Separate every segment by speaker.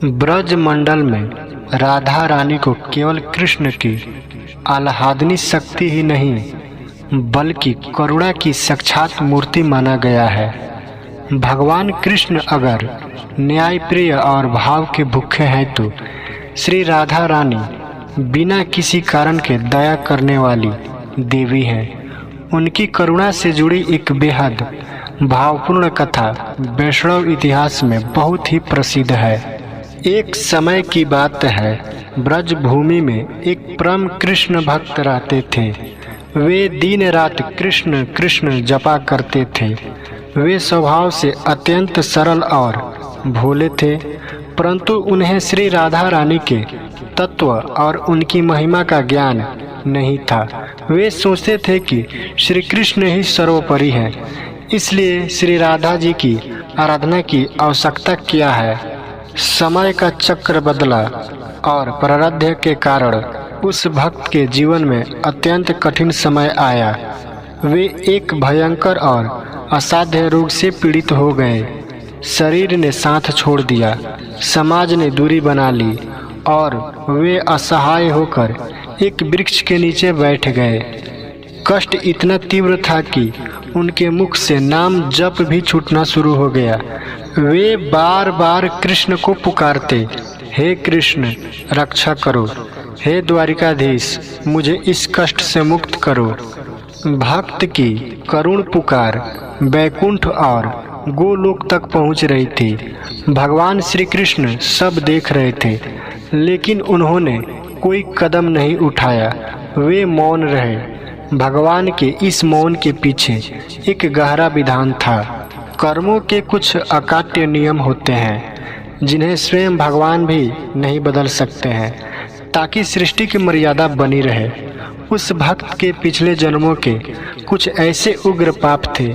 Speaker 1: ब्रज मंडल में राधा रानी को केवल कृष्ण की आह्लादनी शक्ति ही नहीं बल्कि करुणा की साक्षात मूर्ति माना गया है। भगवान कृष्ण अगर न्यायप्रिय और भाव के भूखे हैं तो श्री राधा रानी बिना किसी कारण के दया करने वाली देवी है। उनकी करुणा से जुड़ी एक बेहद भावपूर्ण कथा वैष्णव इतिहास में बहुत ही प्रसिद्ध है। एक समय की बात है, ब्रज भूमि में एक परम कृष्ण भक्त रहते थे। वे दिन रात कृष्ण कृष्ण जपा करते थे। वे स्वभाव से अत्यंत सरल और भोले थे, परंतु उन्हें श्री राधा रानी के तत्व और उनकी महिमा का ज्ञान नहीं था। वे सोचते थे कि श्री कृष्ण ही सर्वोपरि है, इसलिए श्री राधा जी की आराधना की आवश्यकता क्या है। समय का चक्र बदला और प्रारब्ध के कारण उस भक्त के जीवन में अत्यंत कठिन समय आया। वे एक भयंकर और असाध्य रोग से पीड़ित हो गए। शरीर ने साथ छोड़ दिया, समाज ने दूरी बना ली और वे असहाय होकर एक वृक्ष के नीचे बैठ गए। कष्ट इतना तीव्र था कि उनके मुख से नाम जप भी छूटना शुरू हो गया। वे बार बार कृष्ण को पुकारते, हे कृष्ण रक्षा करो, हे द्वारिकाधीश मुझे इस कष्ट से मुक्त करो। भक्त की करुण पुकार बैकुंठ और गोलोक तक पहुंच रही थी। भगवान श्री कृष्ण सब देख रहे थे, लेकिन उन्होंने कोई कदम नहीं उठाया। वे मौन रहे। भगवान के इस मौन के पीछे एक गहरा विधान था। कर्मों के कुछ अकाट्य नियम होते हैं जिन्हें स्वयं भगवान भी नहीं बदल सकते हैं, ताकि सृष्टि की मर्यादा बनी रहे। उस भक्त के पिछले जन्मों के कुछ ऐसे उग्र पाप थे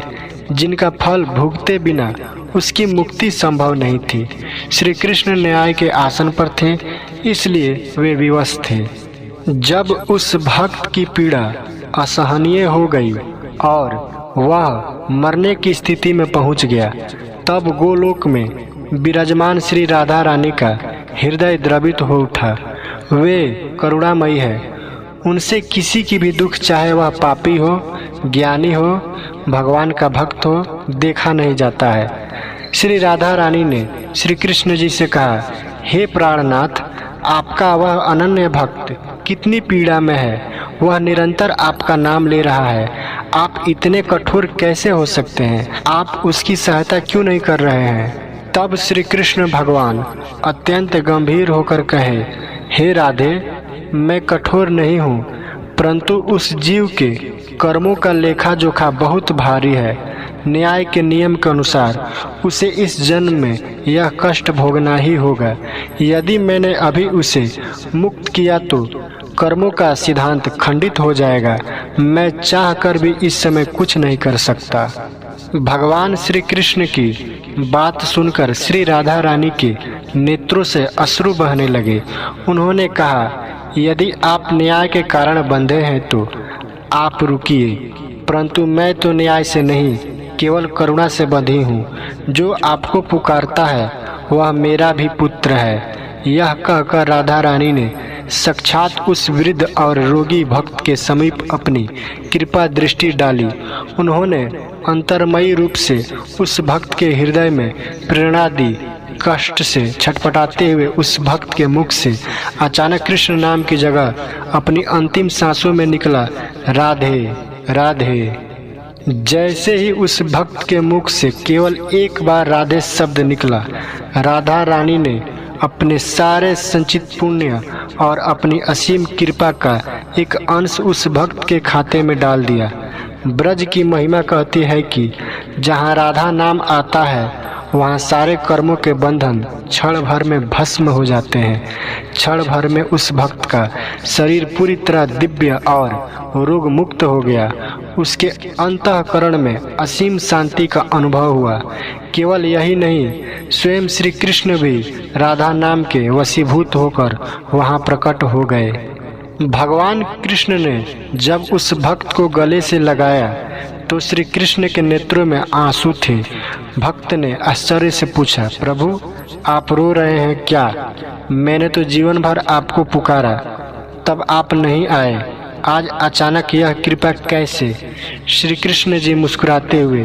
Speaker 1: जिनका फल भुगते बिना उसकी मुक्ति संभव नहीं थी। श्री कृष्ण न्याय के आसन पर थे, इसलिए वे विवश थे। जब उस भक्त की पीड़ा असहनीय हो गई और वह मरने की स्थिति में पहुंच गया, तब गोलोक में विराजमान श्री राधा रानी का हृदय द्रवित हो उठा। वे करुणामयी है, उनसे किसी की भी दुख, चाहे वह पापी हो, ज्ञानी हो, भगवान का भक्त हो, देखा नहीं जाता है। श्री राधा रानी ने श्री कृष्ण जी से कहा, हे प्राणनाथ, आपका वह अनन्य भक्त कितनी पीड़ा में है। वह निरंतर आपका नाम ले रहा है। आप इतने कठोर कैसे हो सकते हैं? आप उसकी सहायता क्यों नहीं कर रहे हैं? तब श्री कृष्ण भगवान अत्यंत गंभीर होकर कहे, हे राधे, मैं कठोर नहीं हूँ, परंतु उस जीव के कर्मों का लेखा जोखा बहुत भारी है। न्याय के नियम के अनुसार उसे इस जन्म में यह कष्ट भोगना ही होगा। यदि मैंने अभी उसे मुक्त किया तो कर्मों का सिद्धांत खंडित हो जाएगा। मैं चाहकर भी इस समय कुछ नहीं कर सकता। भगवान श्री कृष्ण की बात सुनकर श्री राधा रानी के नेत्रों से अश्रु बहने लगे। उन्होंने कहा, यदि आप न्याय के कारण बंधे हैं तो आप रुकिए, परंतु मैं तो न्याय से नहीं, केवल करुणा से बंधी हूँ। जो आपको पुकारता है वह मेरा भी पुत्र है। यह कहकर राधा रानी ने साक्षात उस वृद्ध और रोगी भक्त के समीप अपनी कृपा दृष्टि डाली। उन्होंने अंतर्मयी रूप से उस भक्त के हृदय में प्रेरणा दी। कष्ट से छटपटाते हुए उस भक्त के मुख से अचानक कृष्ण नाम की जगह अपनी अंतिम सांसों में निकला, राधे राधे। जैसे ही उस भक्त के मुख से केवल एक बार राधे शब्द निकला, राधा रानी ने अपने सारे संचित पुण्य और अपनी असीम कृपा का एक अंश उस भक्त के खाते में डाल दिया। ब्रज की महिमा कहती है कि जहाँ राधा नाम आता है वहाँ सारे कर्मों के बंधन क्षण भर में भस्म हो जाते हैं। क्षण भर में उस भक्त का शरीर पूरी तरह दिव्य और रोग मुक्त हो गया। उसके अंतःकरण में असीम शांति का अनुभव हुआ। केवल यही नहीं, स्वयं श्री कृष्ण भी राधा नाम के वशीभूत होकर वहाँ प्रकट हो गए। भगवान कृष्ण ने जब उस भक्त को गले से लगाया तो श्री कृष्ण के नेत्रों में आंसू थे। भक्त ने आश्चर्य से पूछा, प्रभु आप रो रहे हैं क्या? मैंने तो जीवन भर आपको पुकारा, तब आप नहीं आए, आज अचानक यह कृपा कैसे? श्री कृष्ण जी मुस्कुराते हुए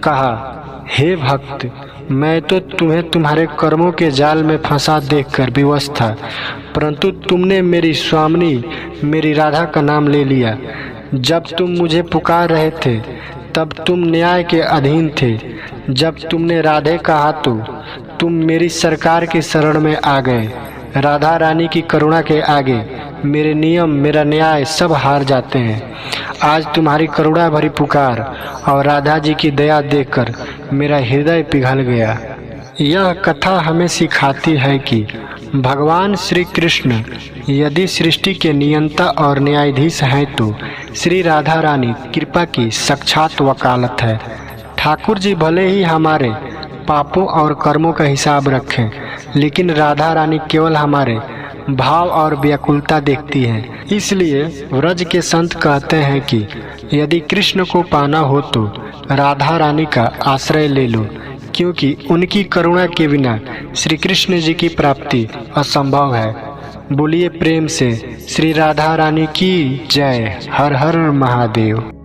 Speaker 1: कहा, हे भक्त, मैं तो तुम्हें तुम्हारे कर्मों के जाल में फंसा देखकर विवश था, परंतु तुमने मेरी स्वामिनी मेरी राधा का नाम ले लिया। जब तुम मुझे पुकार रहे थे तब तुम न्याय के अधीन थे, जब तुमने राधे कहा तो तुम मेरी सरकार के शरण में आ गए। राधा रानी की करुणा के आगे मेरे नियम मेरा न्याय सब हार जाते हैं। आज तुम्हारी करुणा भरी पुकार और राधा जी की दया देखकर मेरा हृदय पिघल गया। यह कथा हमें सिखाती है कि भगवान श्री कृष्ण यदि सृष्टि के नियंता और न्यायाधीश हैं तो श्री राधा रानी कृपा की साक्षात वकालत है। ठाकुर जी भले ही हमारे पापों और कर्मों का हिसाब रखें, लेकिन राधा रानी केवल हमारे भाव और व्याकुलता देखती हैं। इसलिए व्रज के संत कहते हैं कि यदि कृष्ण को पाना हो तो राधा रानी का आश्रय ले लो, क्योंकि उनकी करुणा के बिना श्री कृष्ण जी की प्राप्ति असंभव है। बोलिए प्रेम से श्री राधा रानी की जय। हर हर महादेव।